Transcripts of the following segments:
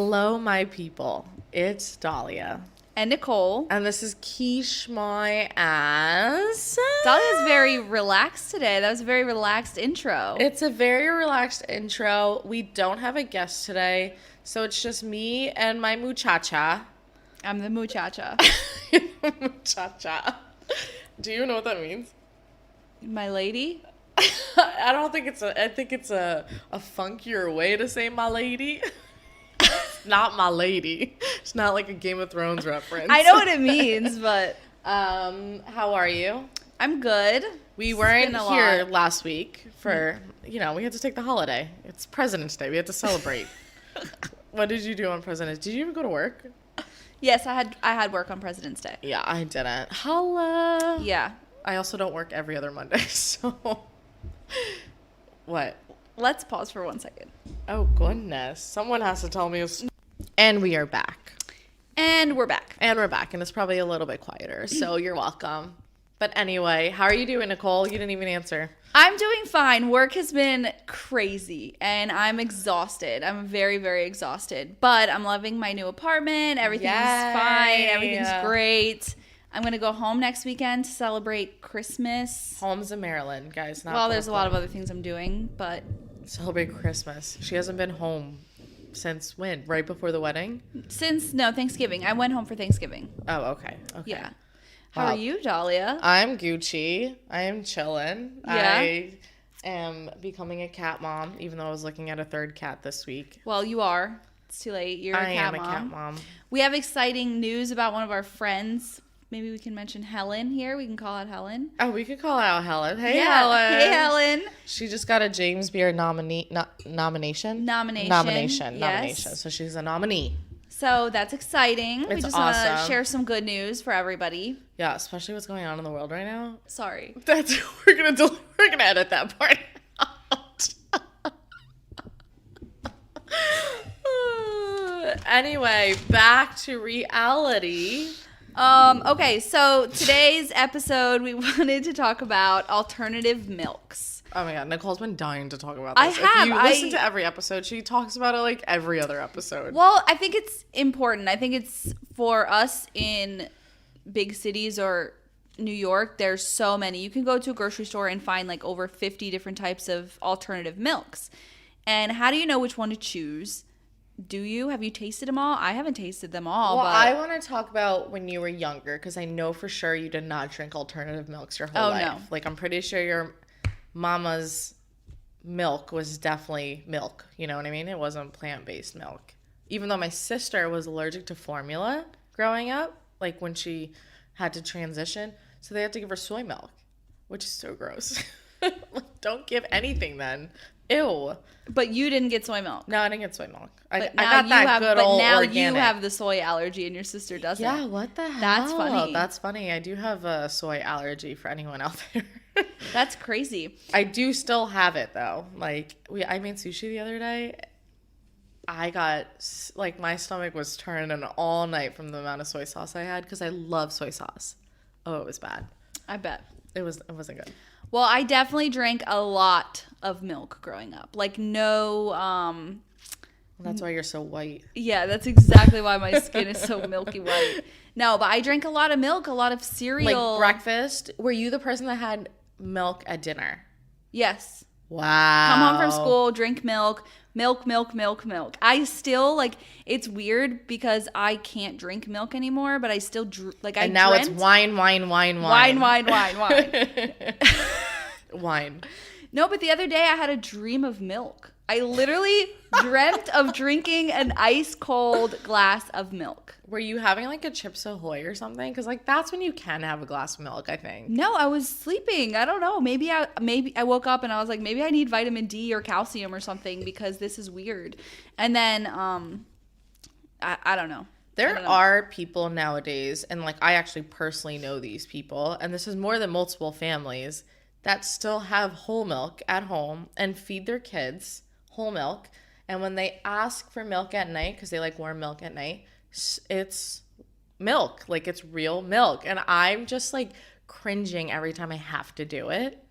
Hello, my people. It's Dahlia. And Nicole. And this is Quiche My Ass. Dahlia's very relaxed today. That was a very relaxed intro. It's a very relaxed intro. We don't have a guest today, so it's just me and my muchacha. I'm the muchacha. Muchacha. Do you know what that means? My lady? I don't think I think it's a funkier way to say my lady. Not my lady. It's not like a Game of Thrones reference. I know what it means, but how are you? I'm good. We weren't here last week for, we had to take the holiday. It's President's Day. We had to celebrate. What did you do on President's Day? Did you even go to work? Yes, I had work on President's Day. Yeah, I didn't. Holla. Yeah. I also don't work every other Monday, so. What? Let's pause for 1 second. Oh, goodness. Someone has to tell me. And we are back. And we're back. And it's probably a little bit quieter, so you're welcome. But anyway, how are you doing, Nicole? You didn't even answer. I'm doing fine. Work has been crazy, and I'm exhausted. I'm very, very exhausted. But I'm loving my new apartment. Everything's fine. Everything's great. I'm going to go home next weekend to celebrate Christmas. Home's in Maryland, guys. Well, there's a lot of other things I'm doing, but... Celebrate Christmas. She hasn't been home since when? Right before the wedding? Thanksgiving. I went home for Thanksgiving. Oh, okay. Yeah. How are you, Dahlia? I'm Gucci. I am chilling. Yeah. I am becoming a cat mom, even though I was looking at a third cat this week. Well, you are. It's too late. You're a cat mom. I am a cat mom. We have exciting news about one of our friends. Maybe we can mention Helen here. We can call out Helen. Oh, we could call out Helen. Hey, Helen. Hey, Helen. She just got a James Beard nomination. Yes. So she's a nominee. So that's exciting. We just want to awesome. share some good news for everybody. Yeah, especially what's going on in the world right now. Sorry. We're gonna edit that part out. Anyway, back to reality. Okay, so today's episode, we wanted to talk about alternative milks. Oh my god, Nicole's been dying to talk about this. I have. If you listen to every episode, she talks about it like every other episode. Well, I think it's important. I think it's for us in big cities or New York, there's so many. You can go to a grocery store and find like over 50 different types of alternative milks. And how do you know which one to choose? Do you? Have you tasted them all? I haven't tasted them all. Well, but I want to talk about when you were younger, because I know for sure you did not drink alternative milks your whole life. No. Like, I'm pretty sure your mama's milk was definitely milk. You know what I mean? It wasn't plant-based milk. Even though my sister was allergic to formula growing up, like when she had to transition, so they had to give her soy milk, which is so gross. Like, don't give anything then. Ew. But you didn't get soy milk. No, I didn't get soy milk. I got You have the soy allergy and your sister doesn't. Yeah, what the hell? That's funny. That's funny. I do have a soy allergy for anyone out there. That's crazy. I do still have it though. Like I made sushi the other day. I got my stomach was turning all night from the amount of soy sauce I had because I love soy sauce. Oh, it was bad. I bet. It wasn't good. Well, I definitely drank a lot of milk growing up. Like That's why you're so white. Yeah, that's exactly why my skin is so milky white. No, but I drank a lot of milk, a lot of cereal. Like breakfast? Were you the person that had milk at dinner? Yes. Wow. Come home from school, drink milk. I still it's weird because I can't drink milk anymore, but I still And now it's wine. Wine. No, but the other day I had a dream of milk. I literally dreamt of drinking an ice cold glass of milk. Were you having like a Chips Ahoy or something? Because that's when you can have a glass of milk, I think. No, I was sleeping. I don't know. Maybe I woke up and I was like, maybe I need vitamin D or calcium or something because this is weird. And then I don't know. There are people nowadays, and I actually personally know these people, and this is more than multiple families, that still have whole milk at home and feed their kids whole milk. And when they ask for milk at night, because they like warm milk at night, it's milk. It's real milk. And I'm just cringing every time I have to do it.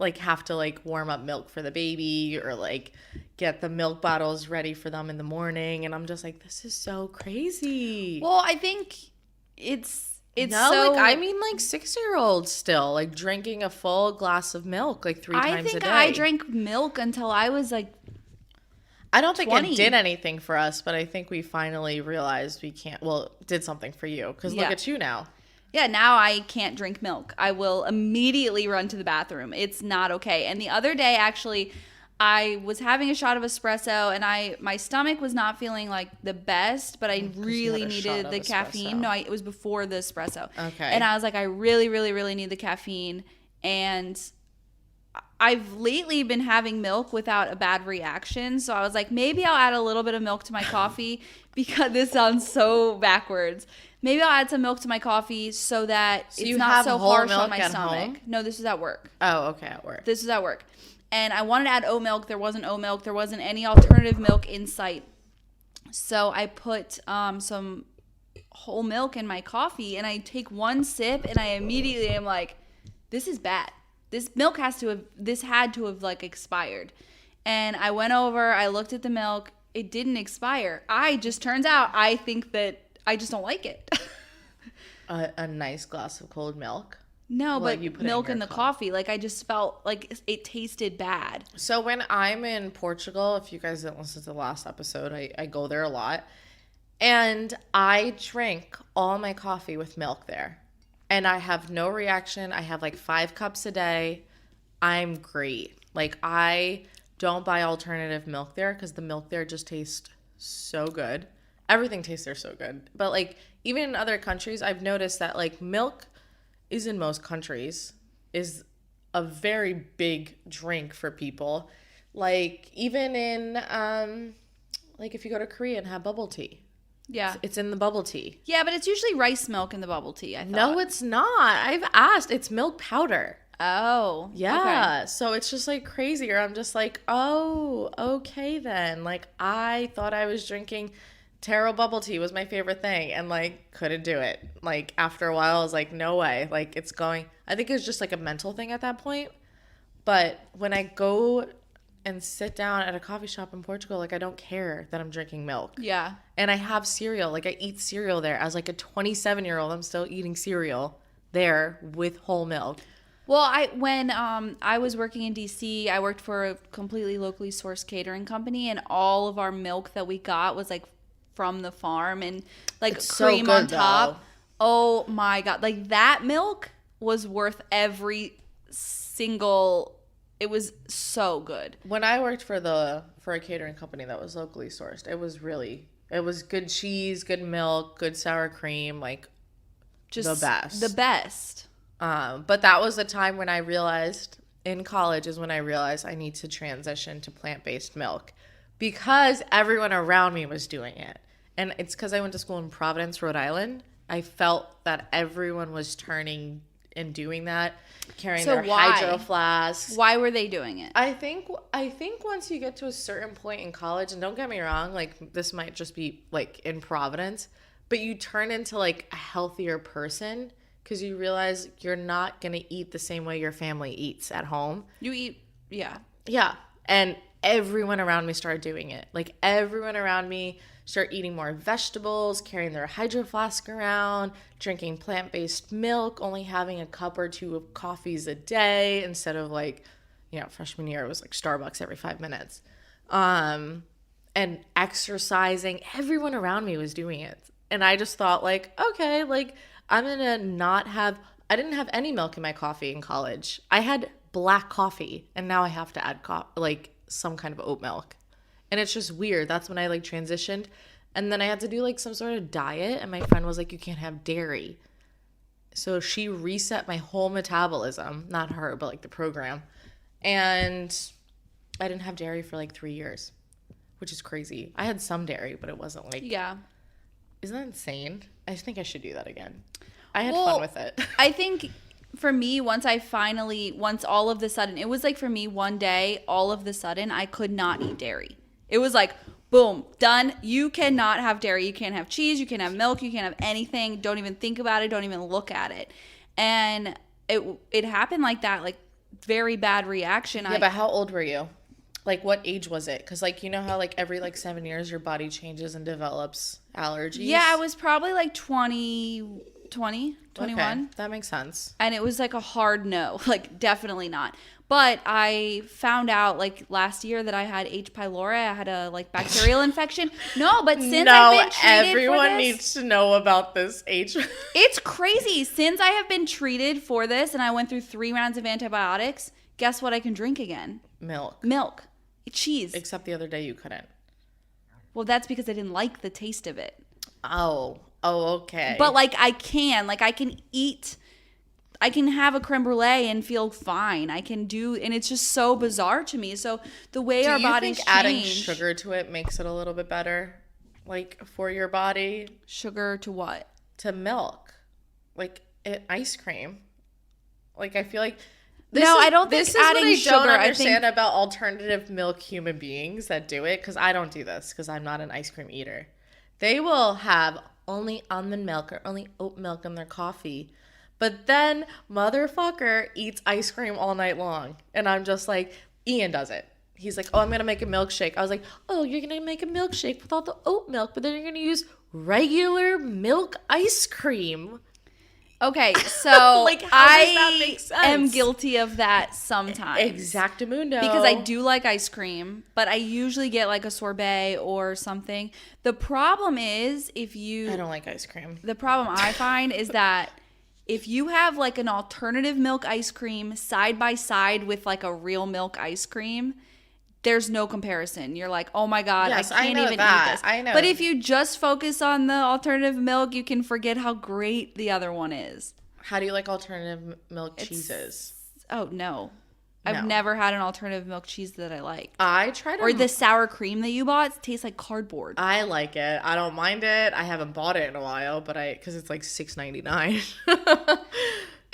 like have to like warm up milk for the baby or like get the milk bottles ready for them in the morning, and I'm just like, this is so crazy. Well, I think it's No, so. like I mean, like 6-year-olds still like drinking a full glass of milk like 3 times a I think day. I drank milk until I was like, I don't think 20. it did anything for us, but I think we finally realized we can't. Well, it did something for you because look Yeah. at you now. yeah, now I can't drink milk. I will immediately run to the bathroom. It's not okay. And the other day, actually, I was having a shot of espresso, and my stomach was not feeling like the best, but I really had a shot needed of the espresso. caffeine. No, it was before the espresso. Okay. And I was like, I really, really, really need the caffeine. And I've lately been having milk without a bad reaction. So I was like, maybe I'll add a little bit of milk to my coffee because this sounds so backwards. Maybe I'll add some milk to my coffee so that you it's not have so whole harsh on milk my at stomach. home? No, this is at work. Oh, okay, at work. This is at work. And I wanted to add oat milk. There wasn't oat milk. There wasn't any alternative milk in sight. So I put some whole milk in my coffee, and I take one sip, and I immediately am like, this is bad. This milk had to have like expired. And I went over, I looked at the milk. It didn't expire. Turns out I think that I just don't like it. A nice glass of cold milk. No, Like but you put it in milk your in the coffee. Like I just felt like it tasted bad. So when I'm in Portugal, if you guys didn't listen to the last episode, I go there a lot. And I drink all my coffee with milk there. And I have no reaction. I have like 5 cups a day. I'm great. Like I don't buy alternative milk there because the milk there just tastes so good. Everything tastes there so good. But like even in other countries, I've noticed that like milk is in most countries is a very big drink for people. Like even in like if you go to Korea and have bubble tea, Yeah. it's in the bubble tea. Yeah, but it's usually rice milk in the bubble tea, I thought. No, it's not. I've asked. It's milk powder. Oh. Yeah. So it's just like crazy. Or I'm just like, oh, okay then. Like I thought I was drinking taro bubble tea was my favorite thing and like couldn't do it. Like after a while I was like, no way. Like it's going, I think it was just like a mental thing at that point. But when I go and sit down at a coffee shop in Portugal, like I don't care that I'm drinking milk. Yeah. And I have cereal. Like I eat cereal there. As like a 27-year-old, I'm still eating cereal there with whole milk. Well, when I was working in DC, I worked for a completely locally sourced catering company, and all of our milk that we got was like from the farm and like It's so cream on good, top. though. Oh my God. Like that milk was worth every single, it was so good. When I worked for a catering company that was locally sourced, it was good cheese, good milk, good sour cream, like Just the best. The best. But that was the time when I realized in college is when I realized I need to transition to plant-based milk because everyone around me was doing it. And it's because I went to school in Providence, Rhode Island. I felt that everyone was turning and doing that, carrying So their why? hydro flasks. Why were they doing it? I think once you get to a certain point in college, and don't get me wrong, like this might just be like in Providence, but you turn into like a healthier person because you realize you're not going to eat the same way your family eats at home. You eat, yeah. Yeah. And everyone around me started doing it. Like everyone around me started eating more vegetables, carrying their hydro flask around, drinking plant-based milk, only having a cup or 2 of coffees a day instead of like, freshman year it was like Starbucks every 5 minutes. And exercising. Everyone around me was doing it. And I just thought like, okay, like I'm going to I didn't have any milk in my coffee in college. I had black coffee and now I have to add like some kind of oat milk. And it's just weird. That's when I like transitioned. And then I had to do like some sort of diet. And my friend was like, you can't have dairy. So she reset my whole metabolism. Not her, but like the program. And I didn't have dairy for like 3 years, which is crazy. I had some dairy, but it wasn't like, Yeah. isn't that insane? I think I should do that again. I had Well, fun with it. I think for me, once all of the sudden, it was like for me one day, all of the sudden, I could not eat dairy. It was like, boom, done. You cannot have dairy. You can't have cheese. You can't have milk. You can't have anything. Don't even think about it. Don't even look at it. And it happened like that, like very bad reaction. Yeah, but how old were you? Like, what age was it? Because, like, you know how, like, every, like, 7 years your body changes and develops allergies? Yeah, I was probably like 20, 21. Okay, that makes sense. And it was like a hard no. Like, definitely not. But I found out, like, last year that I had H. pylori. I had a, like, bacterial infection. No, but since I've been treated everyone for this, needs to know about this H. it's crazy. Since I have been treated for this and I went through 3 rounds of antibiotics, guess what I can drink again? Milk. Cheese. Except the other day you couldn't. Well, that's because I didn't like the taste of it. Oh, okay. But, like, I can have a creme brulee and feel fine. I can do, and it's just so bizarre to me. So the way our bodies change. Adding sugar to it makes it a little bit better, like, for your body? Sugar to what? To milk, like ice cream. Like, I feel like I don't think adding sugar. I don't understand about alternative milk human beings that do it, because I don't do this because I'm not an ice cream eater. They will have only almond milk or only oat milk in their coffee. But then motherfucker eats ice cream all night long. And I'm just like, Ian does it. He's like, oh, I'm going to make a milkshake. I was like, oh, you're going to make a milkshake without the oat milk, but then you're going to use regular milk ice cream. Okay, so like, how does that make sense? am guilty of that sometimes. Exactamundo. Because I do like ice cream, but I usually get like a sorbet or something. The problem is I don't like ice cream. The problem I find is that if you have like an alternative milk ice cream side by side with like a real milk ice cream, there's no comparison. You're like, oh my God, yes, I can't even eat this. I know. But if you just focus on the alternative milk, you can forget how great the other one is. How do you like alternative milk cheeses? Oh, no. I've never had an alternative milk cheese that I like. I tried Or the sour cream that you bought tastes like cardboard. I like it. I don't mind it. I haven't bought it in a while, but because it's like $6.99.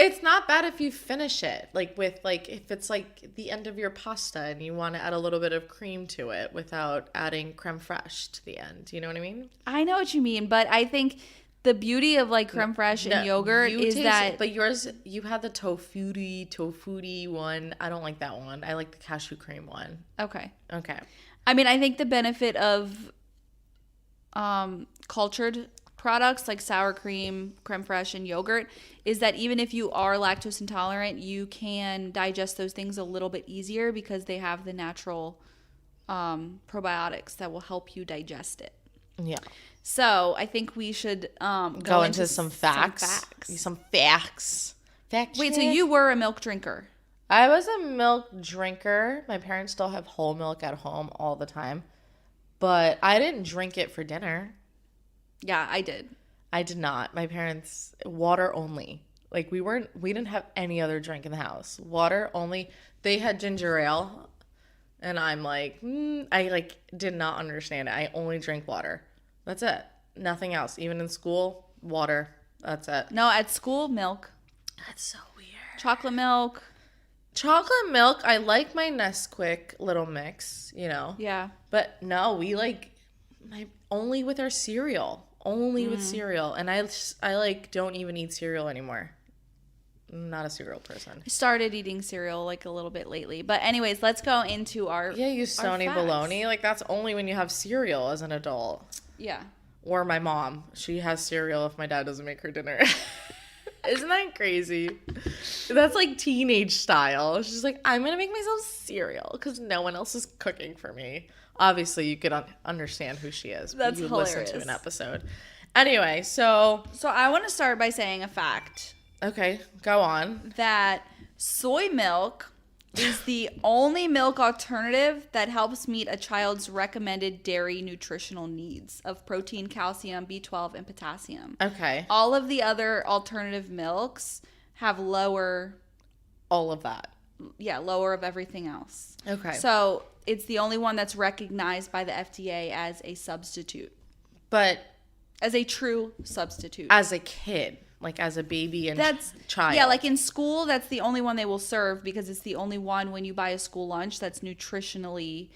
It's not bad if you finish it, like with like if it's like the end of your pasta and you want to add a little bit of cream to it without adding creme fraiche to the end. You know what I mean? I know what you mean, but I think the beauty of like creme fraiche and yogurt is that. But yours, you had the tofuti one. I don't like that one. I like the cashew cream one. Okay. I mean, I think the benefit of cultured products like sour cream, creme fraiche, and yogurt is that even if you are lactose intolerant, you can digest those things a little bit easier because they have the natural probiotics that will help you digest it. Yeah. So I think we should go into some facts. Some facts. Wait, so you were a milk drinker? I was a milk drinker. My parents still have whole milk at home all the time, but I didn't drink it for dinner. Yeah, I did. I did not. My parents, water only. Like we didn't have any other drink in the house. Water only. They had ginger ale, and I'm like, I like did not understand it. I only drink water. That's it. Nothing else. Even in school, water. That's it. No, at school, milk. That's so weird. Chocolate milk. Chocolate milk. I like my Nesquik little mix, you know. Yeah. But no, we like only with our cereal. Only with cereal. And I like don't even eat cereal anymore. I'm not a cereal person. I started eating cereal like a little bit lately. But anyways, let's go into our you Sony baloney. Like that's only when you have cereal as an adult. Yeah. Or my mom. She has cereal if my dad doesn't make her dinner. Isn't that crazy? That's like teenage style. She's like, I'm going to make myself cereal because no one else is cooking for me. Obviously, you could understand who she is. That's hilarious. Listen to an episode. Anyway, so I want to start by saying a fact. Okay, go on. That soy milk is the only milk alternative that helps meet a child's recommended dairy nutritional needs of protein, calcium, B12, and potassium. Okay. All of the other alternative milks have lower... All of that. Yeah, lower of everything else. Okay. So it's the only one that's recognized by the FDA as a substitute. But... As a true substitute. As a kid. Like as a baby and child. Yeah, like in school, that's the only one they will serve because it's the only one when you buy a school lunch that's nutritionally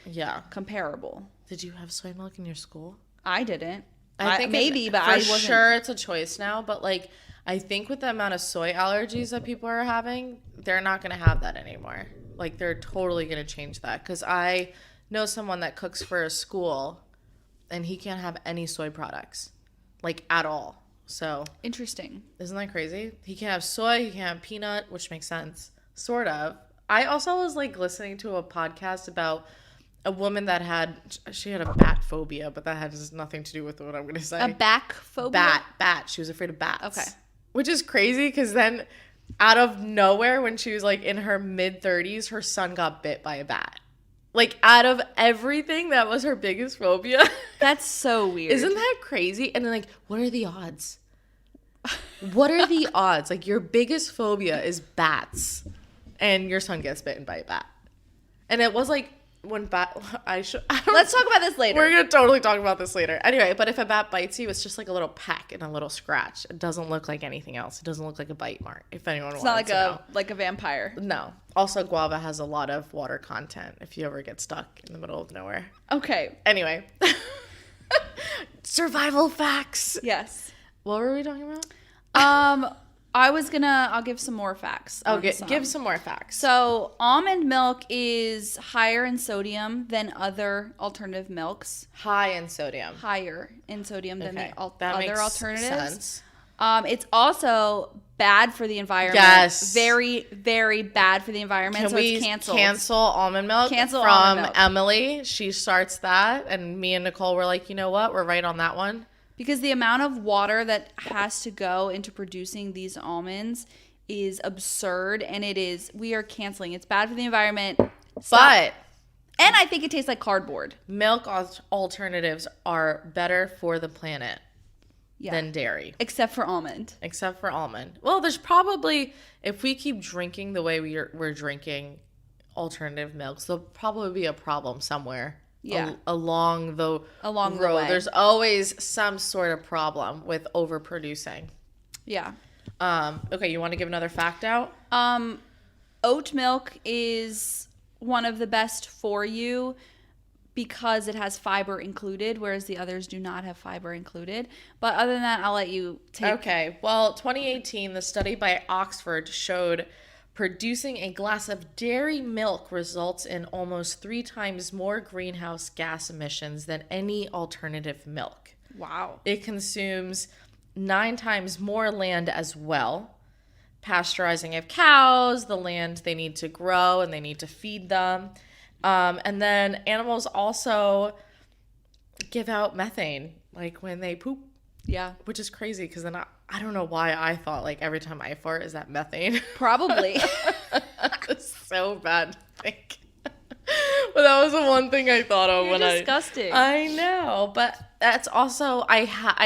comparable. Did you have soy milk in your school? I didn't. I think maybe, but I wasn't. For sure it's a choice now, but like I think with the amount of soy allergies that people are having, they're not going to have that anymore. Like, they're totally going to change that. Because I know someone that cooks for a school, and he can't have any soy products, like, at all. So, Interesting. isn't that crazy? He can't have soy, he can't have peanut, which makes sense. Sort of. I also was, like, listening to a podcast about a woman that she had a bat phobia, but that has nothing to do with what I'm going to say. A back phobia? Bat. She was afraid of bats. Okay. Which is crazy because then out of nowhere, when she was like in her mid-30s, her son got bit by a bat. Like, out of everything, that was her biggest phobia. That's so weird. Isn't that crazy? And then, like, what are the odds? What are the odds? Like, your biggest phobia is bats, and your son gets bitten by a bat. And it was like, when bat, Let's talk about this later. We're going to totally talk about this later. Anyway, but if a bat bites you, it's just like a little peck and a little scratch. It doesn't look like anything else. It doesn't look like a bite mark, if anyone It's wants not to know. like a vampire. No. Also, guava has a lot of water content if you ever get stuck in the middle of nowhere. Okay. Anyway. Survival facts. Yes. What were we talking about? I'll give some more facts. Okay, give some more facts. So, almond milk is higher in sodium than other alternative milks. High in sodium. Higher in sodium than Okay, the that other makes alternatives. sense. It's also bad for the environment. Yes. Very, very bad for the environment. Can so we it's canceled. cancel almond milk Cancel from almond milk. Emily? She starts that, and me and Nicole were like, you know what? We're right on that one. Because the amount of water that has to go into producing these almonds is absurd, and we are canceling. It's bad for the environment. Stop. But And I think it tastes like cardboard. milk alternatives are better for the planet Yeah. than dairy, Except for almond. except for almond. Well, there's probably, if we keep drinking the way we're drinking alternative milks, there'll probably be a problem somewhere. Yeah. Along the road. way. There's always some sort of problem with overproducing. Yeah. Okay, you want to give another fact out? Oat milk is one of the best for you because it has fiber included, whereas the others do not have fiber included. But other than that, I'll let you take. Okay. Well, 2018, the study by Oxford showed producing a glass of dairy milk results in almost 3 times more greenhouse gas emissions than any alternative milk. Wow. It consumes 9 times more land as well. Pasteurizing of cows, the land they need to grow and they need to feed them. And then animals also give out methane, like when they poop. Yeah. Which is crazy because then I don't know why I thought like every time I fart is that methane. Probably. It's so bad to think. But that was the one thing I thought of You're when disgusting. I know, but that's also I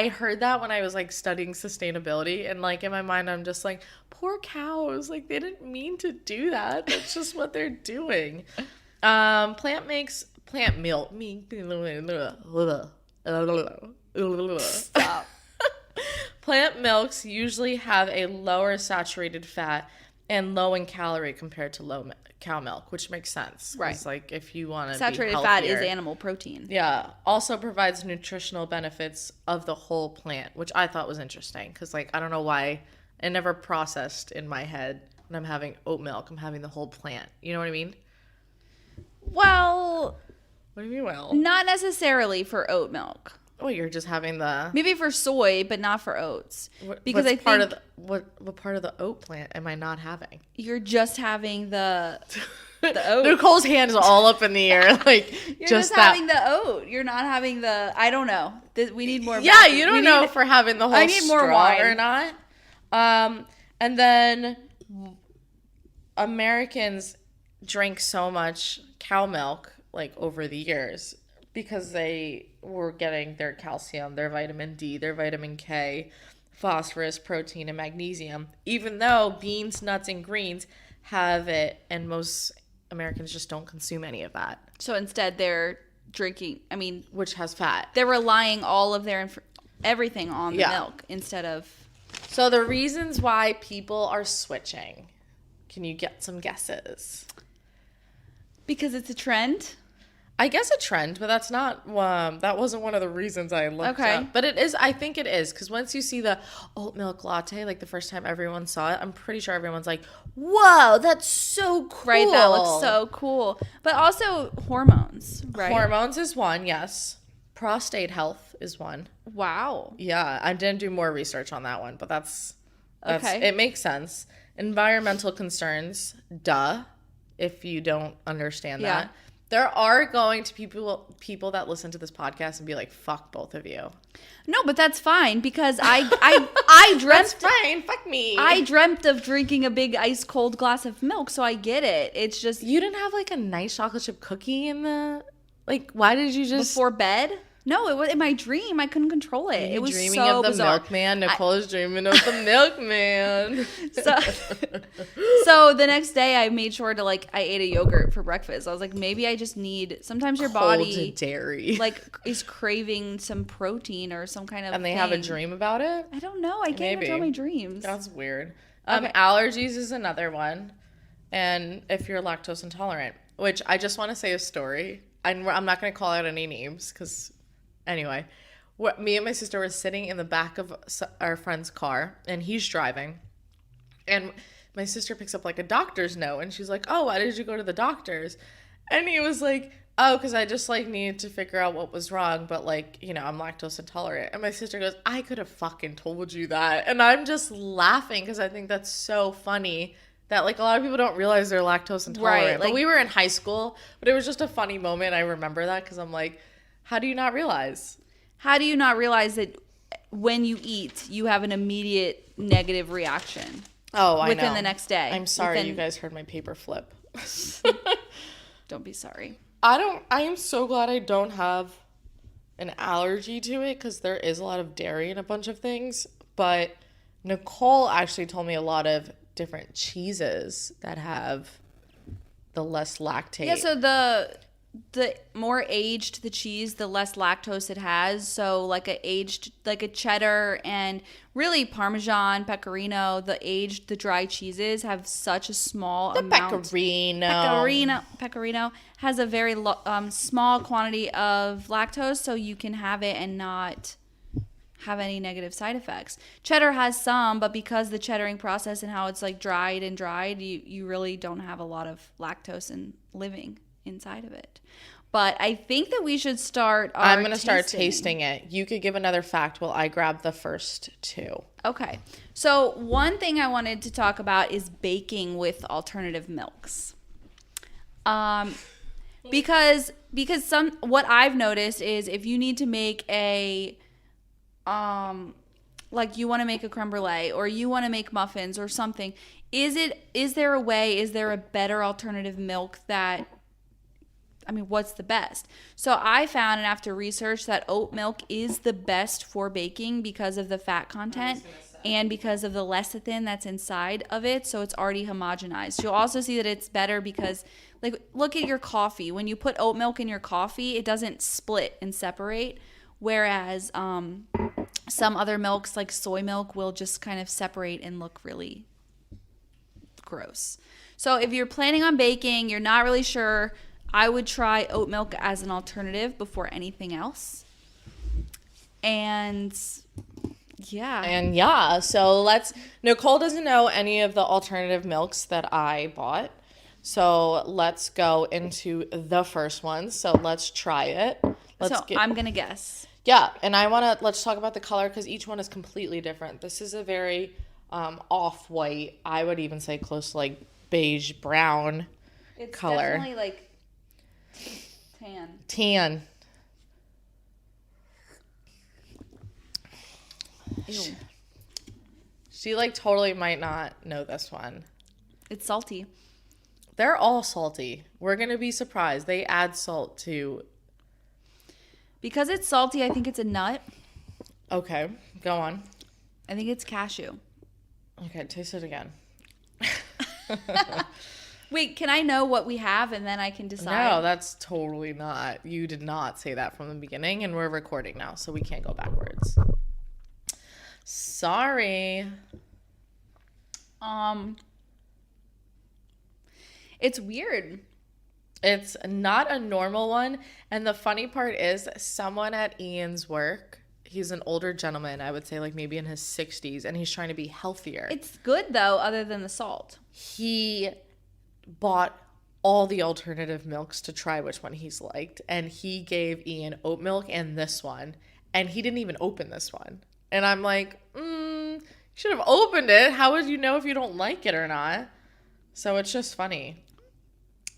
heard that when I was like studying sustainability, and like in my mind I'm just like, poor cows, like they didn't mean to do that. That's just what they're doing. Plant milk. Stop. Plant milks usually have a lower saturated fat and low in calorie compared to cow milk, which makes sense. 'Cause, Right. like if you want to Saturated be fat healthier, is animal protein. yeah. Also provides nutritional benefits of the whole plant, which I thought was interesting because like I don't know why it never processed in my head when I'm having oat milk. I'm having the whole plant. You know what I mean? Well, What do you mean? Well, not necessarily for oat milk. oh, you're just having the Maybe for soy, but not for oats. Because what's I part think of what part of the oat plant am I not having? you're just having the oat. Nicole's hand is all up in the air, like You're just just that. having the oat. You're not having the. I don't know. We need more. Yeah, background. you We don't know need- if we're having the whole I need more straw wine. or not. And then Americans drink so much cow milk like over the years because they were getting their calcium, their vitamin D, their vitamin K, phosphorus, protein, and magnesium, even though beans, nuts, and greens have it, and most Americans just don't consume any of that, So instead, they're drinking. I mean, which has fat. they're relying all of their everything on the Yeah. milk instead of. So the reasons why people are switching, can you get some guesses? Because it's a trend. I guess a trend, but that's not, that wasn't one of the reasons I looked Okay. up. But it is, I think it is, because once you see the oat milk latte, like the first time everyone saw it, I'm pretty sure everyone's like, whoa, that's so cool. Right, that looks so cool. But also hormones, right? Hormones is one, yes. Prostate health is one. Wow. Yeah, I didn't do more research on that one, but that's Okay. it makes sense. Environmental concerns, duh, if you don't understand Yeah. that. There are going to people that listen to this podcast and be like, fuck both of you. No, but that's fine because I That's dreamt fine, fuck me. I dreamt of drinking a big ice cold glass of milk, so I get it. It's just You didn't have like a nice chocolate chip cookie in the, like, why did you just before bed. No, it was in my dream. I couldn't control it. It was dreaming so of the bizarre. milkman? Nicole is dreaming of the milkman. So the next day, I made sure to I ate a yogurt for breakfast. I was like, maybe I just need. Sometimes your body Cold dairy. is craving some protein or some kind of. And they have a thing. dream about it? I don't know. I can't Maybe. control my dreams. That's weird. Okay. Allergies is another one. And if you're lactose intolerant, which I just want to say a story. I'm not going to call out any names because, anyway, me and my sister were sitting in the back of our friend's car, and he's driving. And my sister picks up like a doctor's note, and she's like, oh, why did you go to the doctor's? And he was like, oh, because I just needed to figure out what was wrong, but I'm lactose intolerant. And my sister goes, I could have fucking told you that. And I'm just laughing because I think that's so funny that a lot of people don't realize they're lactose intolerant. Right, But we were in high school, but it was just a funny moment. I remember that because I'm like, how do you not realize? How do you not realize that when you eat, you have an immediate negative reaction? Oh, I know. Within the next day. I'm sorry you guys heard my paper flip. Don't be sorry. I am so glad I don't have an allergy to it because there is a lot of dairy in a bunch of things. But Nicole actually told me a lot of different cheeses that have the less lactate. Yeah, so the more aged the cheese, the less lactose it has. So like a cheddar and really Parmesan, Pecorino, the dry cheeses have such a small amount. Pecorino has a very small quantity of lactose, so you can have it and not have any negative side effects. Cheddar has some, but because the cheddaring process and how it's dried, you really don't have a lot of lactose living inside of it. But I think that we should start I'm going to start tasting it. You could give another fact while I grab the first two. Okay. So one thing I wanted to talk about is baking with alternative milks. Because what I've noticed is if you need to make a you want to make a creme brulee or you want to make muffins or something, is there a better alternative milk what's the best? So I found, and after research, that oat milk is the best for baking because of the fat content and because of the lecithin that's inside of it. So it's already homogenized. You'll also see that it's better because, look at your coffee. When you put oat milk in your coffee, it doesn't split and separate. Whereas some other milks, like soy milk, will just kind of separate and look really gross. So if you're planning on baking, you're not really sure, I would try oat milk as an alternative before anything else. And yeah. So Nicole doesn't know any of the alternative milks that I bought. So let's go into the first one. So let's try it. I'm going to guess. Yeah, and let's talk about the color because each one is completely different. This is a very off-white, I would even say close to beige brown color. It's definitely Tan. Ew. She totally might not know this one. It's salty. They're all salty. We're going to be surprised. They add salt to. Because it's salty, I think it's a nut. Okay, go on. I think it's cashew. Okay, taste it again. Wait, can I know what we have and then I can decide? No, that's totally not. You did not say that from the beginning, and we're recording now, so we can't go backwards. Sorry. It's weird. It's not a normal one. And the funny part is, someone at Ian's work, he's an older gentleman, I would say like maybe in his 60s, and he's trying to be healthier. It's good though, other than the salt. He bought all the alternative milks to try which one he's liked. And he gave Ian oat milk and this one. And he didn't even open this one. And I'm like, you should have opened it. How would you know if you don't like it or not? So it's just funny.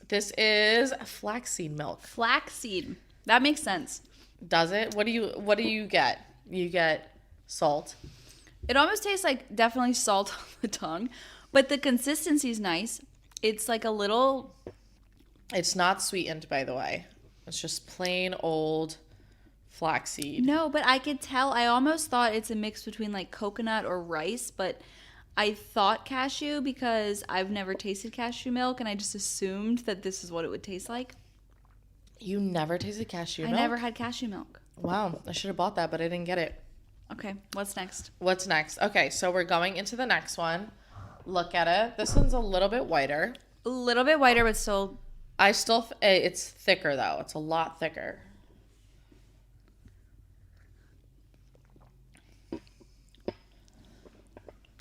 This is flaxseed milk. Flaxseed. That makes sense. Does it? What do you get? You get salt. It almost tastes like definitely salt on the tongue, but the consistency is nice. It's like a little. It's not sweetened, by the way. It's just plain old flaxseed. No, but I could tell. I almost thought it's a mix between like coconut or rice, but I thought cashew because I've never tasted cashew milk, and I just assumed that this is what it would taste like. You never tasted cashew milk? I never had cashew milk. Wow, I should have bought that, but I didn't get it. Okay, what's next? What's next? Okay, so we're going into the next one. Look at it. This one's a little bit whiter. A little bit whiter, but still. It's thicker though. It's a lot thicker.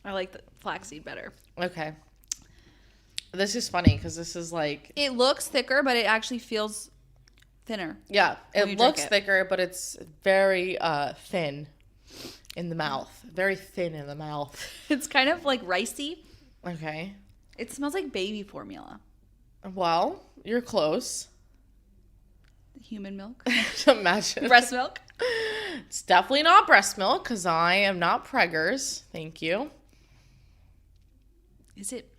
I like the flaxseed better. Okay. This is funny because this is like. It looks thicker, but it actually feels thinner. Yeah, when you it drink looks it. thicker, but it's very thin in the mouth. Very thin in the mouth. It's kind of like ricey. Okay. It smells like baby formula. Well, you're close. Human milk. Imagine. Breast milk. It's definitely not breast milk because I am not preggers. Thank you. Is it?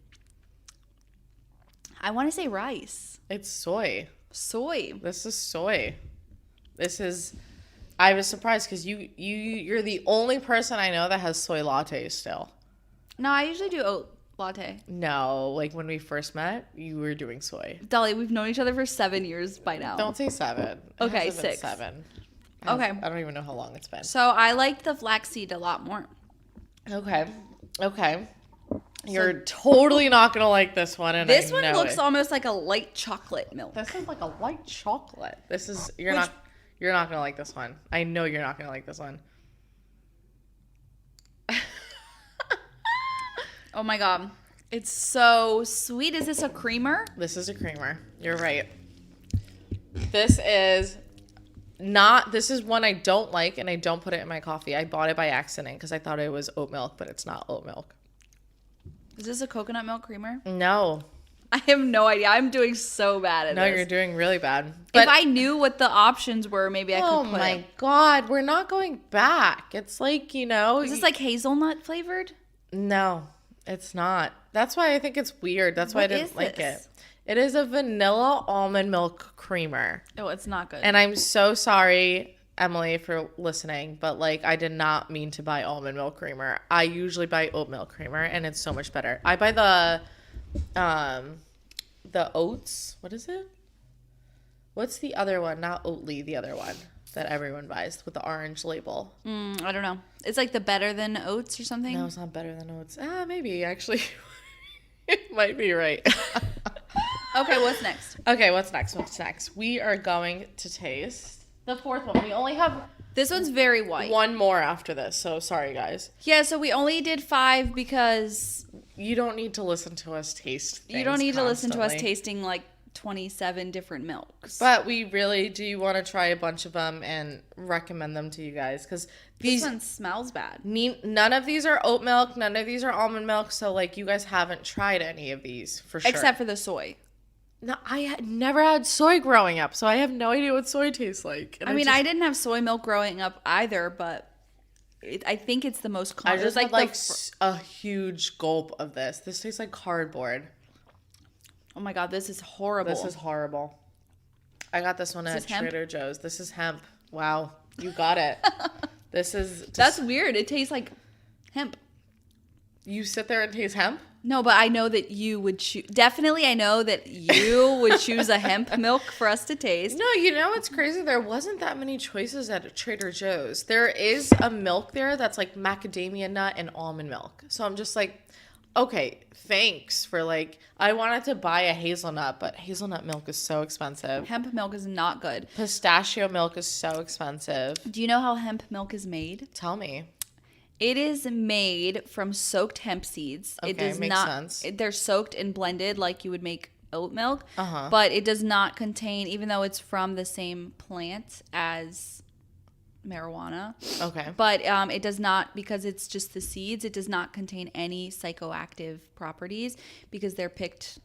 I want to say rice. It's soy. Soy. This is soy. I was surprised because you're the only person I know that has soy lattes still. No, I usually do oat latte. No, like when we first met, you were doing soy. Dolly, we've known each other for 7 years by now. Don't say 7. It Okay, hasn't been 6. 7. Okay. I don't even know how long it's been. So I liked the flaxseed a lot more. Okay. You're totally not gonna like this one, and This I one know looks it. almost like a light chocolate milk. This is like a white chocolate. You're not gonna like this one. I know you're not gonna like this one. Oh my god. It's so sweet. Is this a creamer? This is a creamer. You're right. This is one I don't like, and I don't put it in my coffee. I bought it by accident because I thought it was oat milk, but it's not oat milk. Is this a coconut milk creamer? No. I have no idea. I'm doing so bad at No, this. you're doing really bad. If I knew what the options were, maybe I oh could put my it. God, we're not going back. It's like, Is this like hazelnut flavored? No, it's not. That's why I think it's weird. That's why I What didn't is like this? it. It is a vanilla almond milk creamer. Oh, it's not good. And I'm so sorry, Emily, for listening, but like I did not mean to buy almond milk creamer. I usually buy oat milk creamer, and it's so much better. I buy the oats. What is it? What's the other one? Not Oatly, the other one that everyone buys with the orange label. I don't know. It's like the better than oats or something. No, it's not better than oats. Maybe actually. It might be right. Okay, what's next? Okay, what's next? We are going to taste the fourth one. We only have This one's very white. one more after this, so sorry, guys. Yeah, so we only did 5 because You don't need to listen to us taste things you don't need to listen to us constantly. tasting like 27 different milks. But we really do want to try a bunch of them and recommend them to you guys because This these one smells bad. none of these are oat milk, none of these are almond milk, so like you guys haven't tried any of these for sure. Except for the soy. No, I had never had soy growing up, so I have no idea what soy tastes like. And I mean, I didn't have soy milk growing up either, but I think it's the most I common. just It's like the a huge gulp of this. This tastes like cardboard. oh my god, this is horrible. This is horrible. I got this one Is at this hemp? Trader Joe's. This is hemp. Wow, you got it. This is That's weird. It tastes like hemp. you sit there and taste hemp. No, but I know that you would choose. Definitely, I know that you would choose a hemp milk for us to taste. No, you know what's crazy? There wasn't that many choices at Trader Joe's. There is a milk there that's like macadamia nut and almond milk. So I'm just like, Okay, thanks for like. I wanted to buy a hazelnut, but hazelnut milk is so expensive. Hemp milk is not good. Pistachio milk is so expensive. Do you know how hemp milk is made? Tell me. It is made from soaked hemp seeds. Okay, It does makes not. sense. They're soaked and blended like you would make oat milk, Uh-huh. but it does not contain, even though it's from the same plant as marijuana. Okay. But it does not, because it's just the seeds. It does not contain any psychoactive properties because they're picked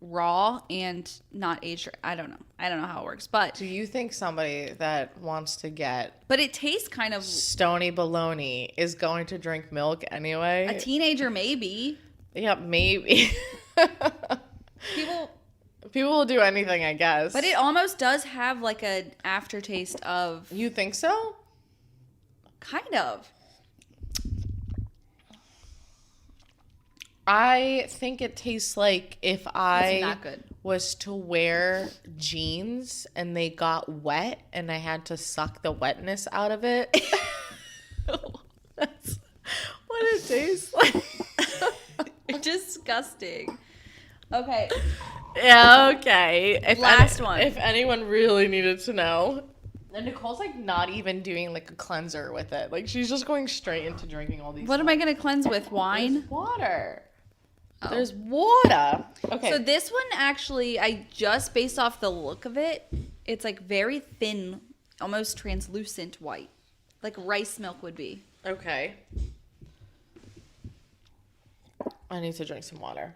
raw and not aged. I don't know. I don't know how it works, but Do you think somebody that wants to get it tastes kind of stony baloney is going to drink milk anyway? a teenager maybe. Yeah, maybe. People. People will do anything, I guess. But it almost does have like an aftertaste of You think so? kind of. I think it tastes like if It's I not good. was to wear jeans and they got wet and I had to suck the wetness out of it. That's what it tastes like. Disgusting. Okay. Yeah, okay. Last one. If anyone really needed to know. And Nicole's like not even doing like a cleanser with it. Like she's just going straight into drinking all these. What am I going to cleanse with? Wine? There's water. Oh. There's water. Okay. So this one actually, I just based off the look of it, it's like very thin, almost translucent white. Like rice milk would be. Okay. I need to drink some water.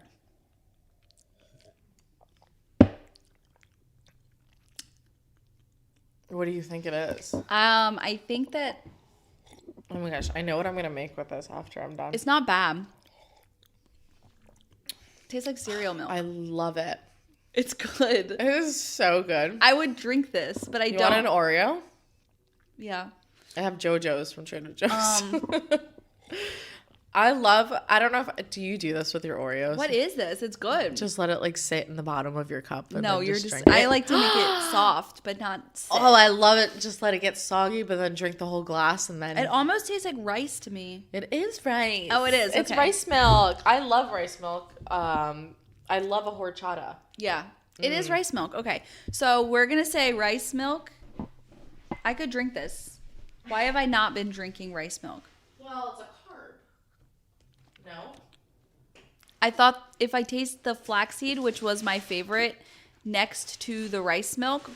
What do you think it is? I think that Oh my gosh, I know what I'm gonna make with this after I'm done. it's not bad. Tastes like cereal milk. I love it. It's good. It is so good. I would drink this, but I You don't. want an Oreo? Yeah. I have JoJo's from Trader Joe's. Um, I don't know if, do you do this with your Oreos? What is this? It's good. Just let it like sit in the bottom of your cup. And No, then you're just just. drink I it. like to make it soft, but not. Sit. Oh, I love it. Just let it get soggy, but then drink the whole glass and then. It almost tastes like rice to me. It is rice. Oh, it is? It's Okay. rice milk. I love rice milk. I love a horchata. Yeah, it is rice milk. Okay, so we're gonna say rice milk. I could drink this. Why have I not been drinking rice milk? Well, it's a carb. No. I thought if I taste the flaxseed, which was my favorite, next to the rice milk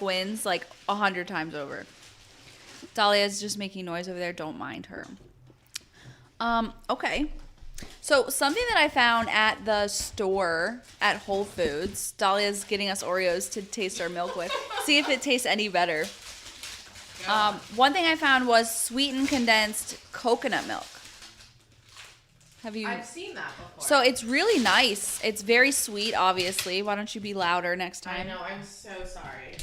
wins like 100 times over. Dahlia's just making noise over there. Don't mind her. Okay. So something that I found at the store at Whole Foods, Dahlia's getting us Oreos to taste our milk with. See if it tastes any better. One thing I found was sweetened condensed coconut milk. Have you? I've seen that before. So it's really nice. It's very sweet, obviously. Why don't you be louder next I time? know. I'm so sorry.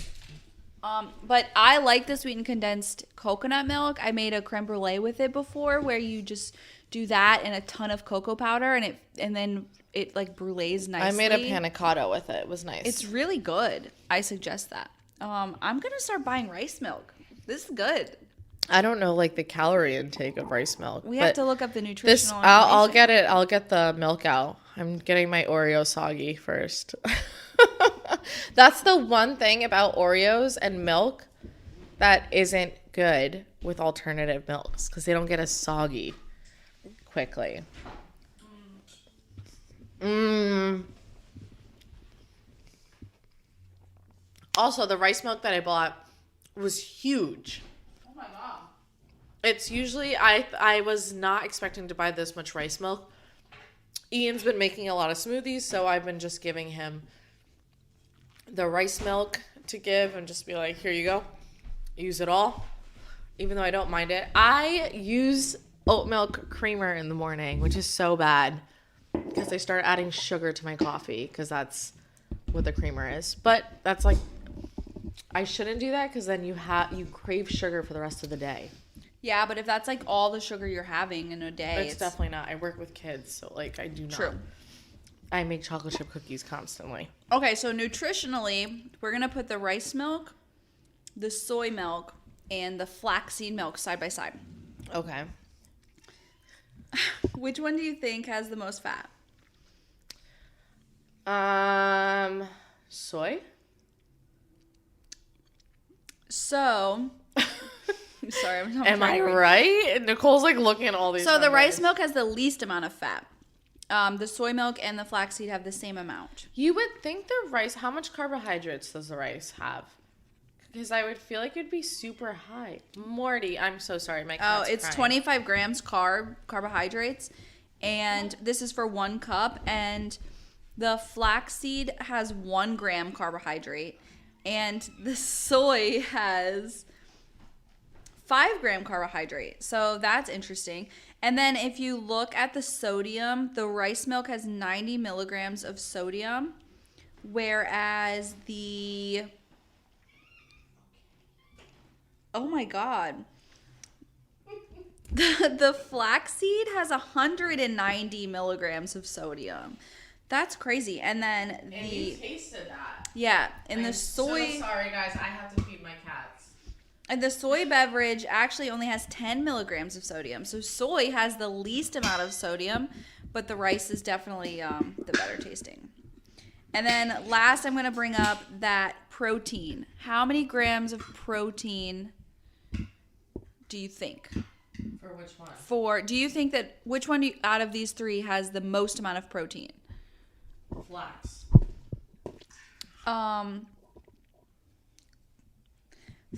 But I like the sweetened condensed coconut milk. I made a creme brulee with it before, where you just do that and a ton of cocoa powder, and then it like brulees nicely. I made a panna cotta with it. It was nice. It's really good. I suggest that. I'm gonna start buying rice milk. This is good. I don't know like the calorie intake of rice milk. We but have to look up the this. nutritional. I'll information. get it. I'll get the milk out. I'm getting my Oreo soggy first. That's the one thing about Oreos and milk that isn't good with alternative milks because they don't get as soggy quickly. Also, the rice milk that I bought was huge. Oh my god. It's usually I was not expecting to buy this much rice milk. Ian's been making a lot of smoothies, so I've been just giving him the rice milk to give and just be like, here you go. Use it all. Even though I don't mind it. I use oat milk creamer in the morning, which is so bad because I start adding sugar to my coffee because that's what the creamer is. But that's like, I shouldn't do that because then you crave sugar for the rest of the day. Yeah, but if that's like all the sugar you're having in a day, It's definitely not. I work with kids, so like I do not. True. I make chocolate chip cookies constantly. Okay, so nutritionally, we're gonna put the rice milk, the soy milk, and the flaxseed milk side by side. Okay. Which one do you think has the most fat? Soy? So, sorry, I'm Am I trying to read. right? Nicole's like looking at all these So the numbers. rice milk has the least amount of fat. The soy milk and the flaxseed have the same amount. You would think the rice, how much carbohydrates does the rice have? Because I would feel like it'd be super high. Morty, I'm so sorry. My Oh, cat's it's crying. 25 grams carbohydrates, and this is for 1 cup. And the flaxseed has 1 gram carbohydrate, and the soy has 5-gram carbohydrate. So that's interesting. And then if you look at the sodium, the rice milk has 90 milligrams of sodium, whereas oh my God. The flaxseed has 190 milligrams of sodium. That's crazy. And then And you tasted that. yeah, in the I'm soy so sorry, guys. I have to feed my cats. and the soy beverage actually only has 10 milligrams of sodium. So soy has the least amount of sodium, but the rice is definitely the better tasting. And then last, I'm going to bring up that protein. How many grams of protein do you think? For which one? Do you think that which one out of these three has the most amount of protein? Flax.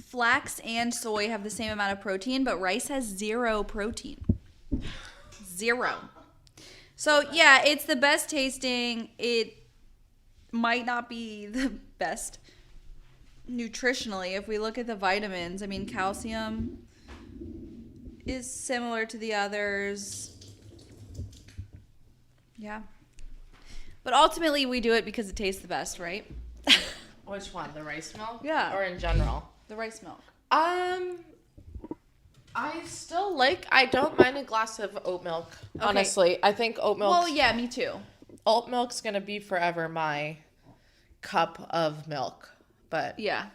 Flax and soy have the same amount of protein, but rice has 0 protein. 0. So yeah, it's the best tasting. It might not be the best nutritionally. If we look at the vitamins, I mean, calcium is similar to the others. Yeah. But ultimately, we do it because it tastes the best, right? Which one? The rice milk? Yeah. Or in general? The rice milk. I still I don't mind a glass of oat milk. Okay. Honestly, I think oat milk. Well, yeah, me too. Oat milk's gonna be forever my cup of milk. But Yeah.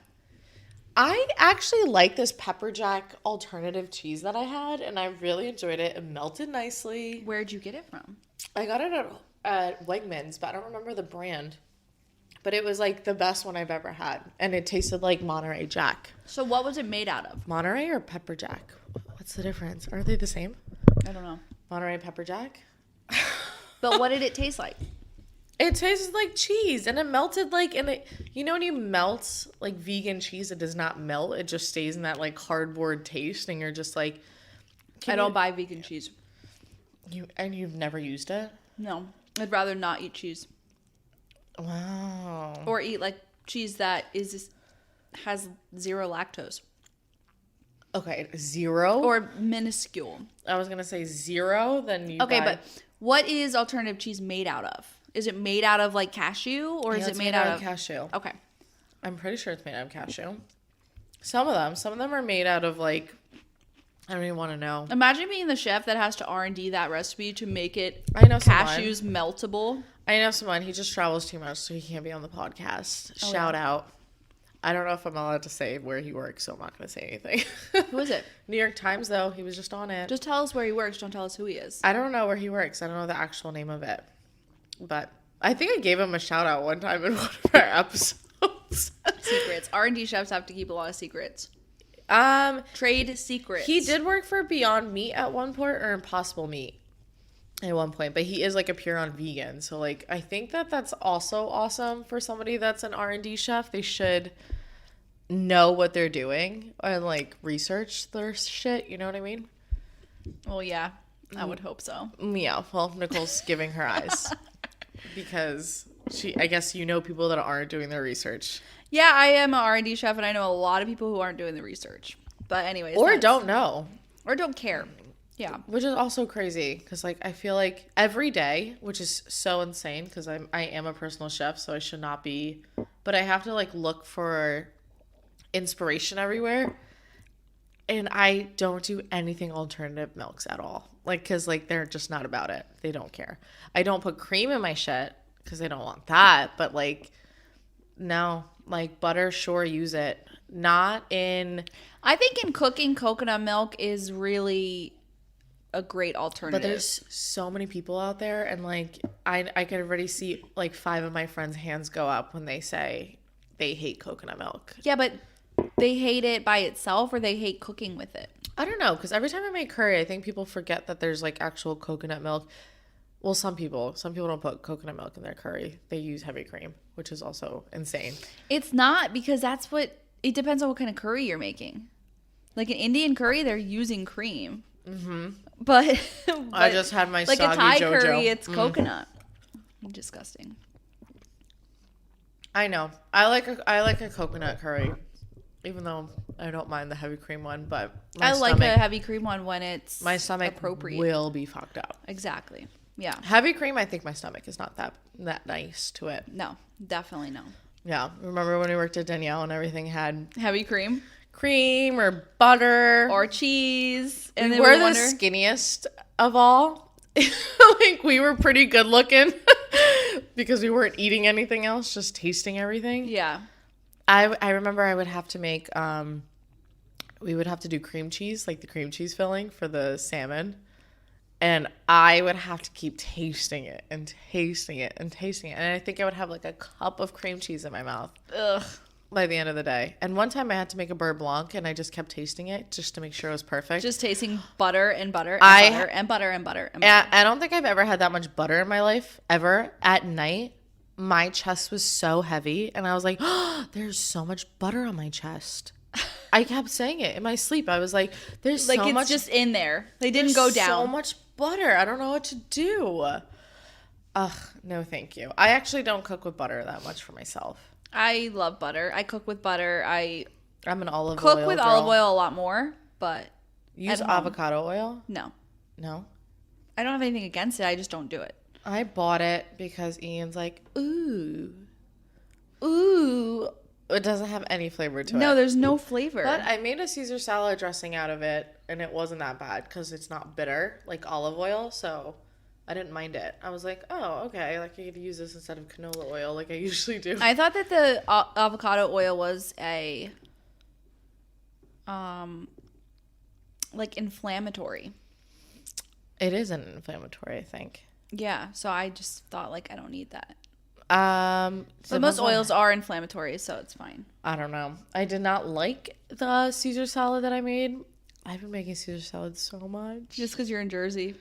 I actually like this pepper jack alternative cheese that I had, and I really enjoyed it. It melted nicely. Where'd you get it from? I got it at Wegmans, but I don't remember the brand. But it was like the best one I've ever had, and it tasted like Monterey Jack. So what was it made out of? Monterey or pepper jack? What's the difference? Are they the same? I don't know. Monterey pepper jack? But what did it taste like? It tasted like cheese, and it melted you know when you melt like vegan cheese, it does not melt. It just stays in that like cardboard taste, and you're just like, I don't buy vegan cheese. You've never used it? No. I'd rather not eat cheese. Wow. Or eat like cheese that has 0 lactose. Okay, 0? Or minuscule. I was gonna say 0, then you Okay, buy- but what is alternative cheese made out of? Is it made out of like cashew or is Yeah, it it's made out of cashew? Okay. I'm pretty sure it's made out of cashew. Some of them are made out of like, I don't even want to know. Imagine being the chef that has to R&D that recipe to make it I know someone. cashews meltable. I know someone. He just travels too much, so he can't be on the podcast. Oh, Shout out. I don't know if I'm allowed to say where he works, so I'm not going to say anything. Who is it? New York Times, though. He was just on it. Just tell us where he works. Don't tell us who he is. I don't know where he works. I don't know the actual name of it. But I think I gave him a shout out one time in one of our episodes. Secrets. R&D chefs have to keep a lot of secrets. Trade secrets. He did work for Beyond Meat at one point, or Impossible Meat at one point, but he is like a pure on vegan. So like, I think that's also awesome for somebody that's an R&D chef. They should know what they're doing and like research their shit. You know what I mean? Well, yeah. I would hope so. Yeah. Well, Nicole's giving her eyes because I guess people that aren't doing their research. Yeah, I am an R&D chef, and I know a lot of people who aren't doing the research. But anyways. Or don't know. Or don't care. Yeah. Which is also crazy because, like, I feel like every day, which is so insane because I am a personal chef, so I should not be. But I have to, like, look for inspiration everywhere. And I don't do anything alternative milks at all. Like, because, like, they're just not about it. They don't care. I don't put cream in my shit because they don't want that. But, like, no. Like, butter, sure, use it. Not in... I think in cooking, coconut milk is really a great alternative. But there's so many people out there, and like I could already see like 5 of my friends' hands go up when they say they hate coconut milk. Yeah, but they hate it by itself or they hate cooking with it. I don't know, because every time I make curry, I think people forget that there's like actual coconut milk. Well, some people don't put coconut milk in their curry. They use heavy cream, which is also insane. It's not, because it depends on what kind of curry you're making. Like an Indian curry, they're using cream. Mm-hmm. But I just had my like soggy a Thai Jojo. curry, it's coconut. Disgusting. I know. I like a coconut curry, even though I don't mind the heavy cream one. But I like a heavy cream one when it's my stomach appropriate. will be fucked up. Exactly. Yeah. Heavy cream, I think my stomach is not that nice to it. No, definitely no. Yeah. Remember when we worked at Danielle and everything had Heavy cream cream or butter or cheese, and we then were we the wonder, skinniest of all. Like we were pretty good looking because we weren't eating anything else, just tasting everything. Yeah. I remember I would have to make we would have to do cream cheese, like the cream cheese filling for the salmon. And I would have to keep tasting it and tasting it and tasting it. And I think I would have like a cup of cream cheese in my mouth. Ugh. By the end of the day. And one time I had to make a beurre blanc and I just kept tasting it just to make sure it was perfect. Just tasting butter and butter and butter and butter and butter and butter. I don't think I've ever had that much butter in my life, ever. At night, my chest was so heavy and I was like, oh, there's so much butter on my chest. I kept saying it in my sleep. I was like, there's like so it's much. just in there. They didn't go down. So much butter. I don't know what to do. Ugh, no thank you. I actually don't cook with butter that much for myself. I love butter. I cook with butter. I'm an olive cook oil with girl. olive oil a lot more, but Use at home. avocado oil? No. No. I don't have anything against it. I just don't do it. I bought it because Ian's like, ooh. It doesn't have any flavor to it. No, there's no flavor. But I made a Caesar salad dressing out of it, and it wasn't that bad because it's not bitter like olive oil, so I didn't mind it. I was like, oh, okay, like I could use this instead of canola oil like I usually do. I thought that the avocado oil was a like inflammatory. It is an inflammatory, I think. Yeah, so I just thought like I don't need that. So But most oils are inflammatory, so it's fine. I don't know. I did not like the Caesar salad that I made. I've been making Caesar salad so much. Just because you're in Jersey.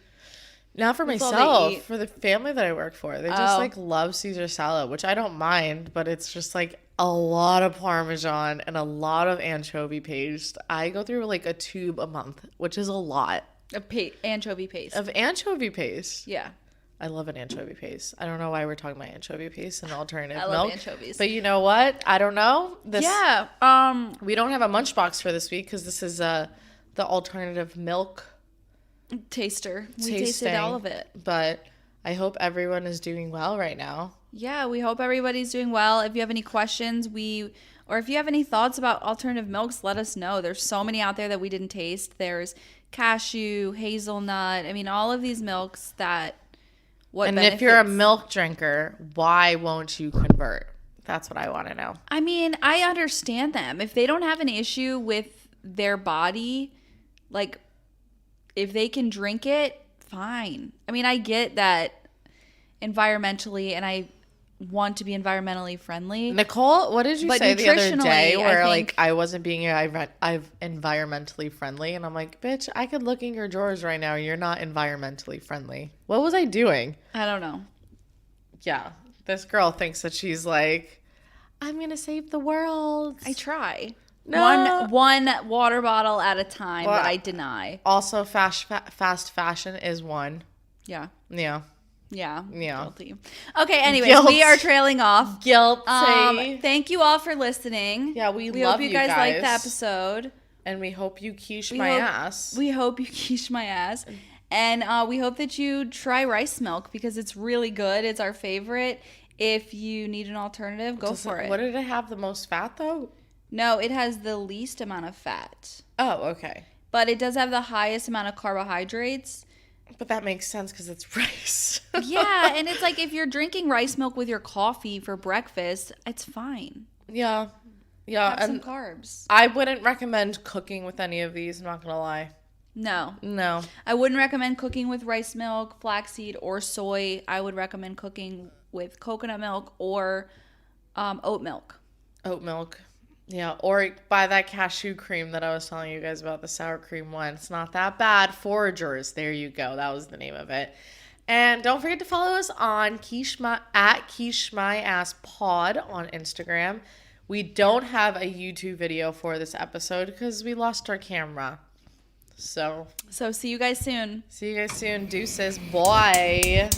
Not for That's all they myself, eat. for the family that I work for. They just like love Caesar salad, which I don't mind, but it's just like a lot of Parmesan and a lot of anchovy paste. I go through like a tube a month, which is a lot Anchovy paste. of anchovy paste. Yeah. I love an anchovy paste. I don't know why we're talking about anchovy paste and alternative I milk. love anchovies. But you know what? I don't know. Yeah. We don't have a munch box for this week because this is the alternative milk Taster. We tasting. tasted all of it. But I hope everyone is doing well right now. Yeah, we hope everybody's doing well. If you have any questions, or if you have any thoughts about alternative milks, let us know. There's so many out there that we didn't taste. There's cashew, hazelnut. I mean, all of these milks that If you're a milk drinker, why won't you convert? That's what I want to know. I mean, I understand them. If they don't have an issue with their body, like if they can drink it, fine. I mean, I get that environmentally, and I want to be environmentally friendly. Nicole, what did you But say the other day nutritionally, where I like think- I wasn't being environmentally friendly? And I'm like, bitch, I could look in your drawers right now. You're not environmentally friendly. What was I doing? I don't know. Yeah. This girl thinks that she's like, I'm going to save the world. I try. No. One water bottle at a time Well, that I deny. Also, fast fashion is one. Yeah. Yeah. Yeah. Yeah. Guilty. Okay, anyways, Guilt. we are trailing off. Guilty. Thank you all for listening. Yeah, we hope love you you guys liked the guys. episode. And we hope you quiche We my hope- ass. We hope you quiche my ass. And we hope that you try rice milk because it's really good. It's our favorite. If you need an alternative, go for it. What did it have the most fat though? No, it has the least amount of fat. Oh, okay. But it does have the highest amount of carbohydrates. But that makes sense because it's rice. Yeah, and it's like if you're drinking rice milk with your coffee for breakfast, it's fine. Yeah. Have some And carbs. I wouldn't recommend cooking with any of these. I'm not going to lie. No. No. I wouldn't recommend cooking with rice milk, flaxseed, or soy. I would recommend cooking with coconut milk or oat milk. Oat milk. Yeah, or buy that cashew cream that I was telling you guys about, the sour cream one. It's not that bad. Foragers. There you go. That was the name of it. And don't forget to follow us on at Quiche My Ass Pod on Instagram. We don't have a YouTube video for this episode because we lost our camera. So So see you guys soon. see you guys soon. Deuces. Bye.